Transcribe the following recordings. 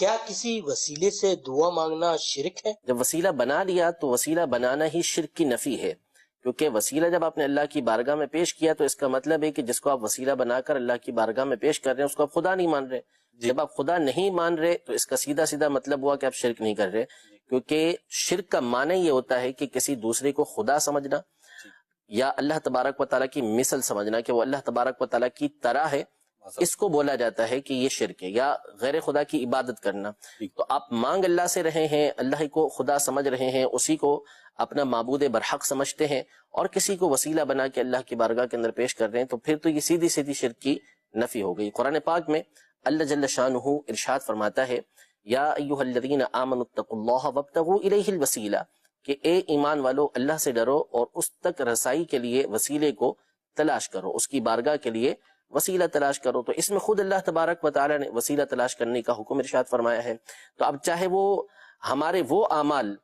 کیا کسی وسیلے سے دعا مانگنا شرک ہے؟ جب وسیلہ بنا لیا تو وسیلہ بنانا ہی شرک کی نفی ہے، کیونکہ وسیلہ جب آپ نے اللہ کی بارگاہ میں پیش کیا تو اس کا مطلب ہے کہ جس کو آپ وسیلہ بنا کر اللہ کی بارگاہ میں پیش کر رہے ہیں اس کو آپ خدا نہیں مان رہے۔ جب آپ خدا نہیں مان رہے تو اس کا سیدھا سیدھا مطلب ہوا کہ آپ شرک نہیں کر رہے، کیونکہ شرک کا معنی یہ ہوتا ہے کہ کسی دوسرے کو خدا سمجھنا یا اللہ تبارک و تعالیٰ کی مثل سمجھنا کہ وہ اللہ تبارک و تعالیٰ کی طرح ہے، اس کو بولا جاتا ہے کہ یہ شرک ہے، یا غیر خدا کی عبادت کرنا۔ تو آپ مانگ اللہ سے رہے ہیں، اللہ کو خدا سمجھ رہے ہیں، اسی کو اپنا معبود برحق سمجھتے ہیں، اور کسی کو وسیلہ بنا کے اللہ کی بارگاہ کے اندر پیش کر رہے ہیں، تو پھر تو یہ سیدھی سیدھی شرک کی نفی ہو گئی۔ قرآن پاک میں اللہ جل شانہ ارشاد فرماتا ہے، یا ایھا الذین آمنوا اتقوا اللہ وابتغوا الیہ الوسیلہ، کہ اے ایمان والو اللہ سے ڈرو اور اس تک رسائی کے لیے وسیلے کو تلاش کرو، اس کی بارگاہ کے لیے وسیلہ تلاش کرو۔ تو اس میں خود اللہ تبارک و تعالیٰ نے وسیلہ تلاش کرنے کا حکم ارشاد فرمایا ہے۔ تو اب چاہے وہ ہمارے وہ اعمال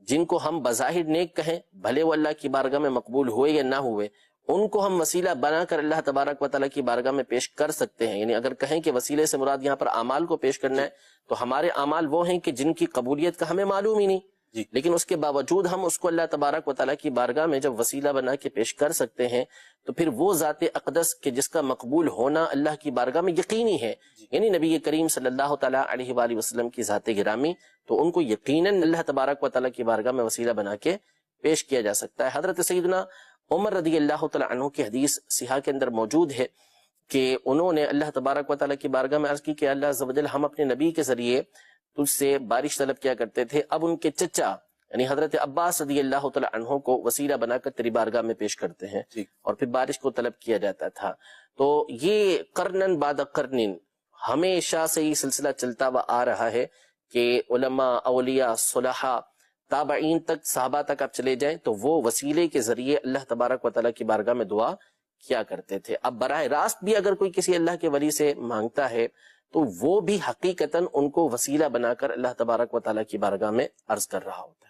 جن کو ہم بظاہر نیک کہیں، بھلے وہ اللہ کی بارگاہ میں مقبول ہوئے یا نہ ہوئے، ان کو ہم وسیلہ بنا کر اللہ تبارک و تعالیٰ کی بارگاہ میں پیش کر سکتے ہیں۔ یعنی اگر کہیں کہ وسیلے سے مراد یہاں پر اعمال کو پیش کرنا ہے، تو ہمارے اعمال وہ ہیں کہ جن کی قبولیت کا ہمیں معلوم ہی نہیں، لیکن اس کے باوجود ہم اس کو اللہ تبارک و تعالیٰ کی بارگاہ میں جب وسیلہ بنا کے پیش کر سکتے ہیں، تو پھر وہ ذات اقدس کہ جس کا مقبول ہونا اللہ کی بارگاہ میں یقینی ہے، یعنی نبی کریم صلی اللہ تعالیٰ علیہ وآلہ وسلم کی ذات گرامی، تو ان کو یقیناً اللہ تبارک و تعالیٰ کی بارگاہ میں وسیلہ بنا کے پیش کیا جا سکتا ہے۔ حضرت سیدنا عمر رضی اللہ تعالیٰ عنہ کی حدیث صحیحہ کے اندر موجود ہے کہ انہوں نے اللہ تبارک و تعالیٰ کی بارگاہ میں عرض کی کہ اللہ عز و جل، ہم اپنے نبی کے ذریعے تجھ سے بارش طلب کیا کرتے تھے، اب ان کے چچا یعنی حضرت عباس رضی اللہ تعالیٰ عنہ کو وسیلہ بنا کر تیری بارگاہ میں پیش کرتے ہیں، اور پھر بارش کو طلب کیا جاتا تھا۔ تو یہ قرنن بعد قرنن ہمیشہ سے یہ سلسلہ چلتا ہوا آ رہا ہے کہ علماء، اولیاء، صلحاء، تابعین تک، صحابہ تک آپ چلے جائیں تو وہ وسیلے کے ذریعے اللہ تبارک و تعالیٰ کی بارگاہ میں دعا کیا کرتے تھے۔ اب براہ راست بھی اگر کوئی کسی اللہ کے ولی سے مانگتا ہے تو وہ بھی حقیقتاً ان کو وسیلہ بنا کر اللہ تبارک و تعالیٰ کی بارگاہ میں عرض کر رہا ہوتا ہے۔